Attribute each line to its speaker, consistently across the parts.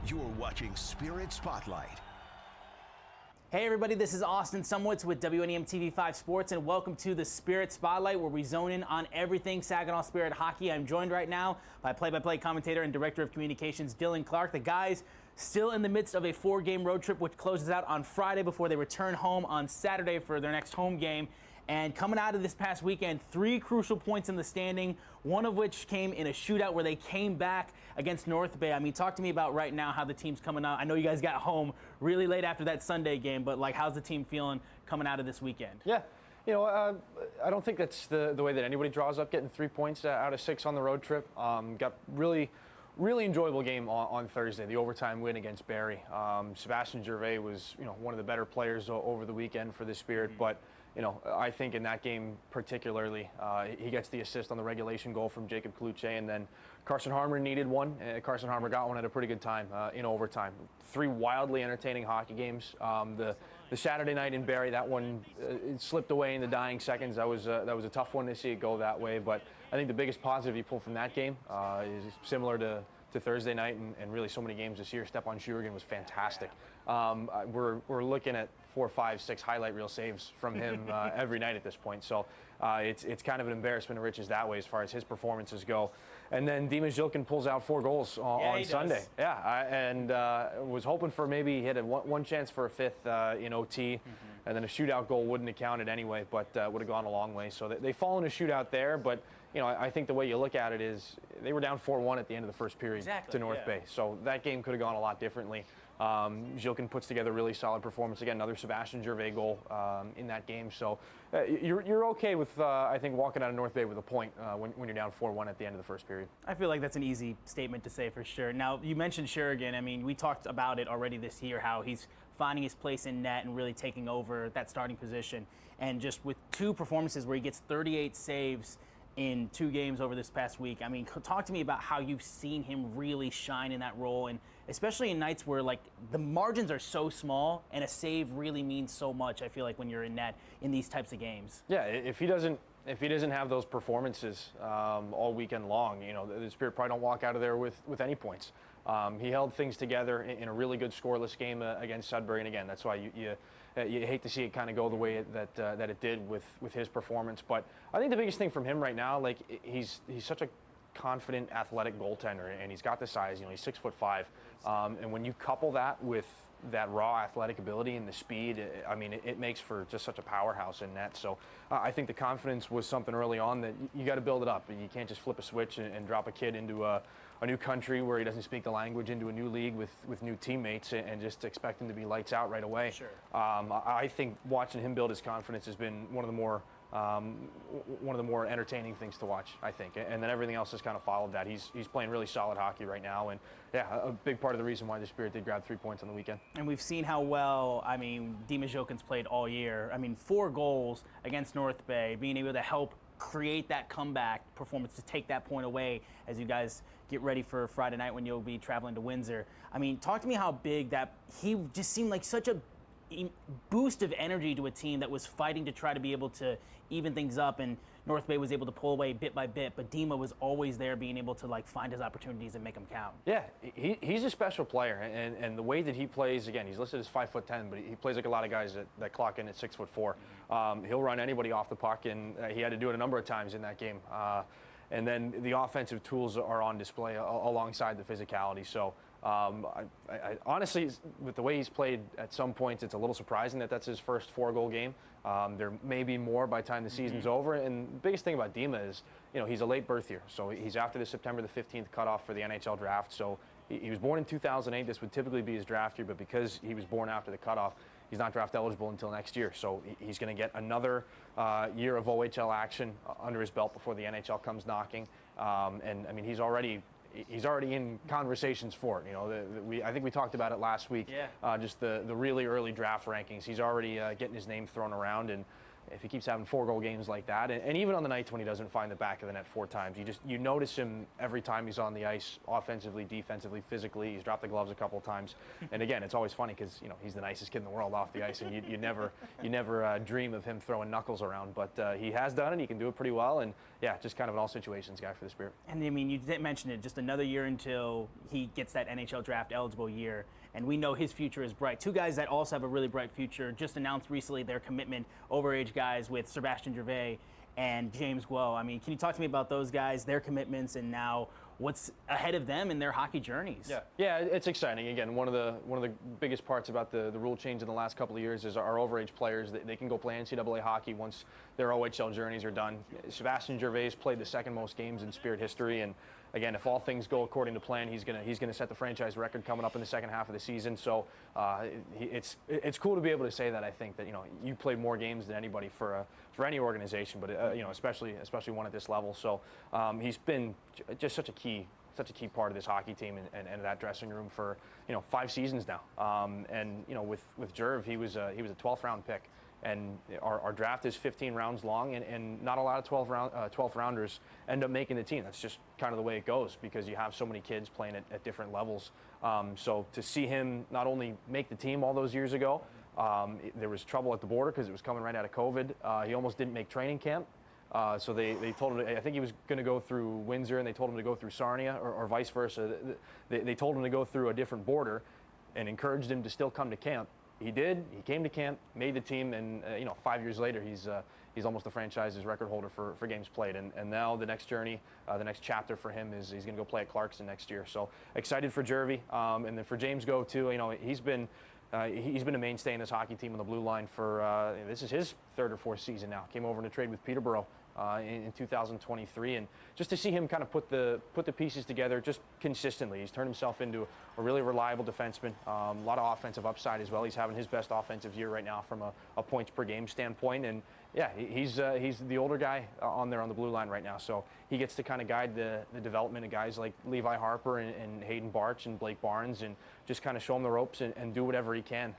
Speaker 1: You're watching Spirit Spotlight.
Speaker 2: Hey everybody, this is Austin Sumwitz with WNEM TV5 Sports, and welcome to the Spirit Spotlight, where we zone in on everything Saginaw Spirit hockey. I'm joined right now by play-by-play commentator and director of communications Dylan Clark. The guys still in the midst of a 4-game road trip, which closes out on Friday before they return home on Saturday for their next home game. And coming out of this past weekend, 3 crucial points in the standing, one of which came in a shootout where they came back against North Bay. I mean, talk to me about right now how the team's coming out. I know you guys got home really late after that Sunday game, but like, how's the team feeling coming out of this weekend?
Speaker 3: Yeah, you know, I don't think that's the way that anybody draws up, getting 3 points out of 6 on the road trip. Got really enjoyable game on Thursday, the overtime win against Barrie. Sebastian Gervais was, you know, one of the better players over the weekend for the Spirit, but you know, I think in that game particularly, he gets the assist on the regulation goal from Jacob Kaluche, and then Carson Harmer needed one. Carson Harmer got one at a pretty good time in overtime. 3 wildly entertaining hockey games. The Saturday night in Barrie, that one it slipped away in the dying seconds. That was a tough one to see it go that way. But I think the biggest positive you pull from that game is similar to Thursday night and really so many games this year. Stepan Shurigan was fantastic. We're looking at 4, 5, 6 highlight reel saves from him every night at this point. So it's kind of an embarrassment of riches that way as far as his performances go. And then Dima Zhilkin pulls out 4 goals on Sunday.
Speaker 2: Does.
Speaker 3: Yeah, and was hoping for maybe he had one chance for a 5th in OT, and then a shootout goal wouldn't have counted anyway, but would have gone a long way. So they fall in a shootout there, but I think the way you look at it is they were down 4-1 at the end of the first period to North Bay. So that game could have gone a lot differently. Zhilkin puts together a really solid performance. Again, another Sebastian Gervais goal in that game. So you're okay with, I think, walking out of North Bay with a point when you're down 4-1 at the end of the first period.
Speaker 2: I feel like that's an easy statement to say for sure. Now, you mentioned Shurigan. I mean, we talked about it already this year, how he's finding his place in net and really taking over that starting position. And just with 2 performances where he gets 38 saves in 2 games over this past week. I mean, talk to me about how you've seen him really shine in that role, and especially in nights where like the margins are so small and a save really means so much. I feel like when you're in net in these types of games.
Speaker 3: Yeah, if he doesn't have those performances all weekend long, the Spirit probably don't walk out of there with any points. He held things together in a really good scoreless game against Sudbury, and again, that's why you hate to see it kind of go the way that it did with his performance. But I think the biggest thing from him right now, like he's such a confident, athletic goaltender, and he's got the size. He's 6'5", and when you couple that with that raw athletic ability and the speed, I mean, it makes for just such a powerhouse in net. So I think the confidence was something early on that you got to build it up. You can't just flip a switch and drop a kid into a new country where he doesn't speak the language, into a new league with new teammates, and just expect him to be lights out right away.
Speaker 2: Sure.
Speaker 3: I think watching him build his confidence has been one of the more entertaining things to watch, I think. And then everything else has kind of followed that. He's playing really solid hockey right now, and yeah, a big part of the reason why the Spirit did grab 3 points on the weekend.
Speaker 2: And we've seen how well, I mean, Dima Zhilkin's played all year. I mean, 4 goals against North Bay, being able to help create that comeback performance to take that point away as you guys get ready for Friday night when you'll be traveling to Windsor. I mean, talk to me how big that, he just seemed like such a boost of energy to a team that was fighting to try to be able to even things up, and North Bay was able to pull away bit by bit, but Dima was always there being able to like find his opportunities and make them count.
Speaker 3: Yeah, he's a special player, and the way that he plays, again, he's listed as 5'10", but he plays like a lot of guys that clock in at 6'4". He'll run anybody off the puck, and he had to do it a number of times in that game. And then the offensive tools are on display alongside the physicality. So I honestly, with the way he's played at some points, it's a little surprising that that's his first 4-goal game. There may be more by the time the season's over. And the biggest thing about Dima is, he's a late birth year. So he's after the September the 15th cutoff for the NHL draft. So he was born in 2008. This would typically be his draft year, but because he was born after the cutoff, he's not draft eligible until next year. So he's going to get another year of OHL action under his belt before the NHL comes knocking. And I mean, he's already in conversations for it. I think we talked about it last week.
Speaker 2: Yeah.
Speaker 3: Just the really early draft rankings. He's already getting his name thrown around, and if he keeps having 4-goal games like that, and even on the nights when he doesn't find the back of the net 4 times, you notice him every time he's on the ice, offensively, defensively, physically. He's dropped the gloves a couple of times, and again, it's always funny because he's the nicest kid in the world off the ice, and you never dream of him throwing knuckles around, but he has done it. He can do it pretty well, and yeah, just kind of an all situations guy for the Spirit.
Speaker 2: And I mean, you didn't mention it, just another year until he gets that NHL draft eligible year. And we know his future is bright. 2 guys that also have a really bright future just announced recently their commitment, overage guys, with Sebastian Gervais and James Guo. I mean, can you talk to me about those guys, their commitments, and now what's ahead of them in their hockey journeys?
Speaker 3: Yeah, it's exciting. Again, one of the biggest parts about the rule change in the last couple of years is our overage players. They can go play NCAA hockey once their OHL journeys are done. Sebastian Gervais played the 2nd most games in Spirit history, and again, if all things go according to plan, he's gonna set the franchise record coming up in the second half of the season. So it's cool to be able to say that. I think that you played more games than anybody for any organization, but especially one at this level. So he's been just such a key part of this hockey team and that dressing room for 5 seasons now. And with Jerv, he was a 12th round pick. And our draft is 15 rounds long, and not a lot of 12th rounders end up making the team. That's just kind of the way it goes because you have so many kids playing at different levels. So to see him not only make the team all those years ago, there was trouble at the border because it was coming right out of COVID. He almost didn't make training camp. So they told him, I think he was going to go through Windsor, and they told him to go through Sarnia or vice versa. They told him to go through a different border and encouraged him to still come to camp. he did. He came to camp, made the team, and 5 years later, he's almost the franchise's record holder for games played. And now the next journey, the next chapter for him is he's going to go play at Clarkson next year. So excited for Jervy, and then for James Go too. He's been a mainstay in this hockey team on the blue line for this is his third or fourth season now. Came over in a trade with Peterborough in 2023, and just to see him kind of put the pieces together just consistently. He's turned himself into a really reliable defenseman. A lot of offensive upside as well. He's having his best offensive year right now from a points per game standpoint, and yeah, he's the older guy on there on the blue line right now, so he gets to kind of guide the development of guys like Levi Harper and Hayden Barch and Blake Barnes, and just kind of show him the ropes and do whatever he can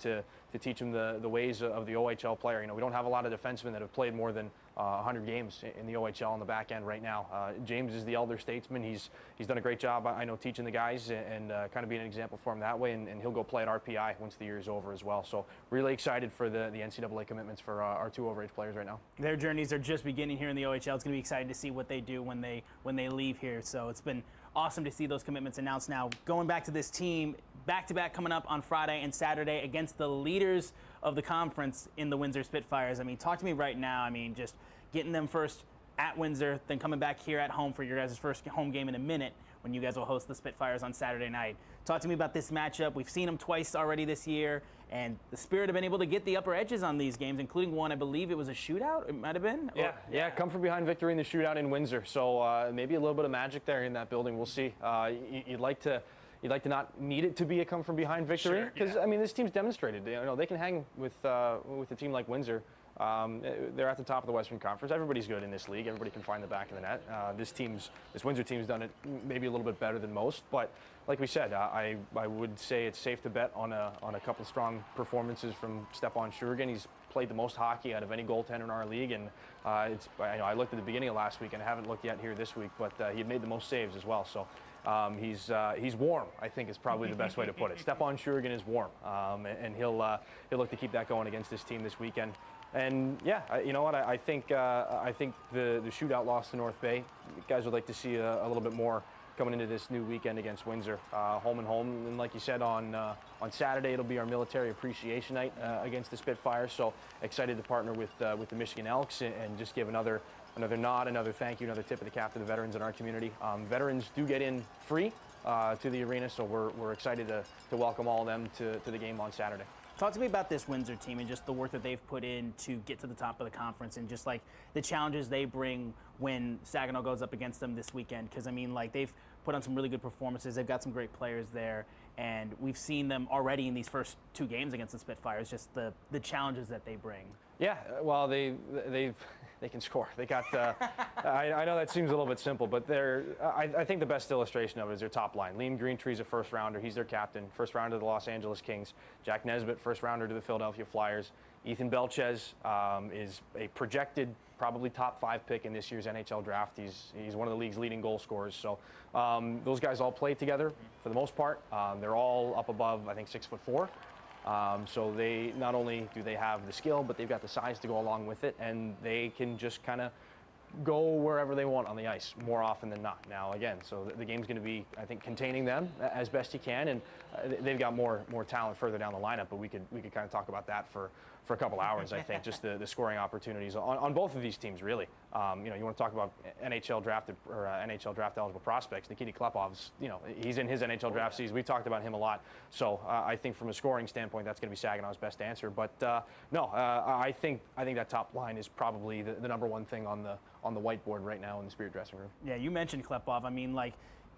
Speaker 3: to teach him the ways of the OHL player. We don't have a lot of defensemen that have played more than 100 games in the OHL on the back end right now. James is the elder statesman. He's done a great job, I know, teaching the guys and kind of being an example for him that way, and he'll go play at RPI once the year is over as well. So really excited for the NCAA commitments for our two overage players right now.
Speaker 2: Their journeys are just beginning here in the OHL. It's going to be exciting to see what they do when they leave here. So it's been awesome to see those commitments announced now. Going back to this team, back-to-back coming up on Friday and Saturday against the leaders of the conference in the Windsor Spitfires. Talk to me right now. Just getting them first at Windsor, then coming back here at home for your guys' first home game in a minute when you guys will host the Spitfires on Saturday night. Talk to me about this matchup. We've seen them twice already this year, and the Spirit have been able to get the upper edges on these games, including one, I believe it was a shootout, it might have been?
Speaker 3: Yeah, come from behind victory in the shootout in Windsor. So maybe a little bit of magic there in that building. We'll see. You'd like to not need it to be a come from behind victory, because this team's demonstrated they can hang with a team like Windsor. They're at the top of the Western Conference. Everybody's good in this league. Everybody can find the back of the net. This Windsor team's done it maybe a little bit better than most, but like we said, I would say it's safe to bet on a couple strong performances from Stepan Shurgin. He's played the most hockey out of any goaltender in our league, and I looked at the beginning of last week and I haven't looked yet here this week, but he had made the most saves as well. So he's warm, I think, is probably the best way to put it. Stepan Shurgin is warm, and he'll look to keep that going against this team this weekend. And yeah, you know what? I think the shootout loss to North Bay, guys would like to see a little bit more coming into this new weekend against Windsor, home and home. And like you said, on Saturday it'll be our military appreciation night against the Spitfires. So excited to partner with the Michigan Elks and just give another nod, another thank you, another tip of the cap to the veterans in our community. Veterans do get in free to the arena, so we're excited to welcome all of them to the game on Saturday.
Speaker 2: Talk to me about this Windsor team and just the work that they've put in to get to the top of the conference, and just like the challenges they bring when Saginaw goes up against them this weekend. Because they've put on some really good performances. They've got some great players there, and we've seen them already in these first two games against the Spitfires. Just the challenges that they bring. Yeah,
Speaker 3: well, they can score. They got. I know that seems a little bit simple, but I think the best illustration of it is their top line. Liam Greentree's a first rounder. He's their captain. First rounder to the Los Angeles Kings. Jack Nesbitt, first rounder to the Philadelphia Flyers. Ethan Belchez is a projected probably top 5 pick in this year's NHL draft. He's one of the league's leading goal scorers. So those guys all play together for the most part. They're all up above, I think, 6'4". So they not only do they have the skill, but they've got the size to go along with it, and they can just kind of go wherever they want on the ice more often than not. Now again, so the game's going to be, I think, containing them as best you can, and they've got more talent further down the lineup. But we could kind of talk about that for a couple hours. I think just the scoring opportunities on both of these teams really. You want to talk about NHL drafted or NHL draft eligible prospects. Nikita Klepov's, he's in his NHL draft season. We've talked about him a lot. So I think from a scoring standpoint, that's going to be Saginaw's best answer. But no, I think that top line is probably the number one thing on the whiteboard right now in the Spirit dressing room.
Speaker 2: Yeah, you mentioned Klepov.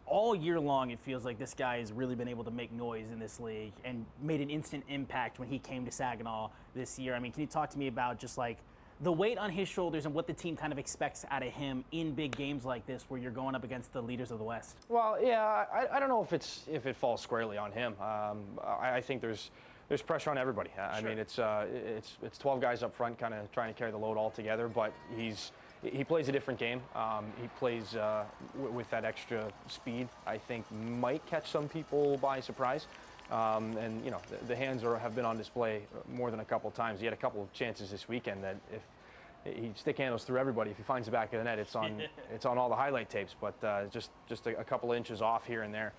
Speaker 2: All year long, it feels like this guy has really been able to make noise in this league and made an instant impact when he came to Saginaw this year. Can you talk to me about just like the weight on his shoulders and what the team kind of expects out of him in big games like this, where you're going up against the leaders of the West?
Speaker 3: Well, yeah, I don't know if it falls squarely on him. I think there's pressure on everybody. Sure. It's 12 guys up front, kind of trying to carry the load all together, but he plays a different game. He plays with that extra speed. I think might catch some people by surprise. And the hands have been on display more than a couple of times. He had a couple of chances this weekend that if he stick handles through everybody, if he finds the back of the net, it's on all the highlight tapes. But just a couple of inches off here and there.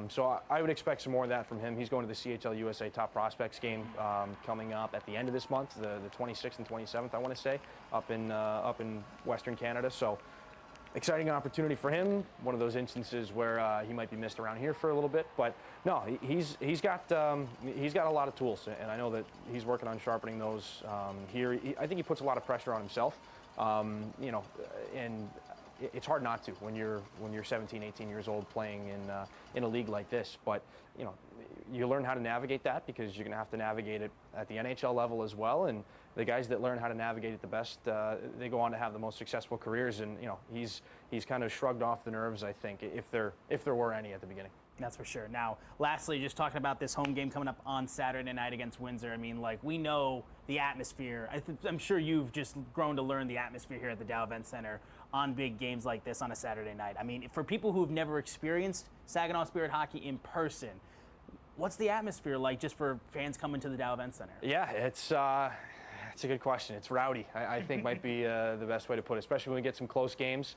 Speaker 3: So I would expect some more of that from him. He's going to the CHL USA Top Prospects game coming up at the end of this month, the 26th and 27th, I want to say, up in Western Canada. So exciting opportunity for him. One of those instances where he might be missed around here for a little bit, but no, he's got a lot of tools, and I know that he's working on sharpening those here. I think he puts a lot of pressure on himself, you know, and it's hard not to when you're 17, 18 years old playing in a league like this. But you know, you learn how to navigate that because you're going to have to navigate it at the NHL level as well. And the guys that learn how to navigate it the best, they go on to have the most successful careers. And you know, he's kind of shrugged off the nerves, I think, if there were any at the beginning.
Speaker 2: That's for sure. Now, lastly, just talking about this home game coming up on Saturday night against Windsor. I mean, like, we know the atmosphere. I'm sure you've just grown to learn the atmosphere here at the Dow Event Center on big games like this on a Saturday night. I mean, for people who've never experienced Saginaw Spirit hockey in person, what's the atmosphere like just for fans coming to the Dow Event Center?
Speaker 3: Yeah, it's a good question. It's rowdy, I think might be the best way to put it, especially when we get some close games.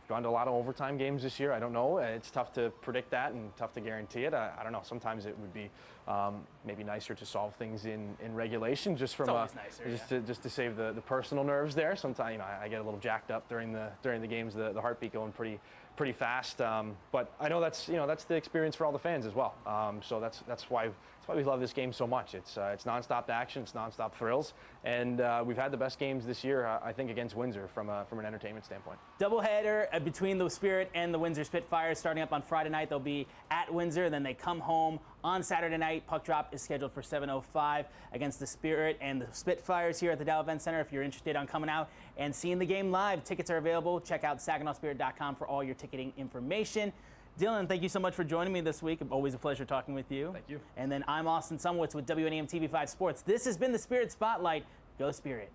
Speaker 3: Gone to a lot of overtime games this year. I don't know. It's tough to predict that and tough to guarantee it. I don't know. Sometimes it would be maybe nicer to solve things in regulation, just from just to save the personal nerves there. Sometimes, you know, I get a little jacked up during the games, the heartbeat going pretty fast. But I know that's the experience for all the fans as well. So that's why we love this game so much. It's nonstop action, it's nonstop thrills, and we've had the best games this year, I think, against Windsor from an entertainment standpoint.
Speaker 2: Doubleheader between the Spirit and the Windsor Spitfires starting up on Friday night. They'll be at Windsor, and then they come home on Saturday night. Puck drop is scheduled for 7:05 against the Spirit and the Spitfires here at the Dow Event Center. If you're interested on coming out and seeing the game live, tickets are available. Check out SaginawSpirit.com for all your ticketing information. Dylan, thank you so much for joining me this week. Always a pleasure talking with you.
Speaker 3: Thank you.
Speaker 2: And then I'm Austin Sumwitz with WNEM TV5 Sports. This has been the Spirit Spotlight. Go Spirit.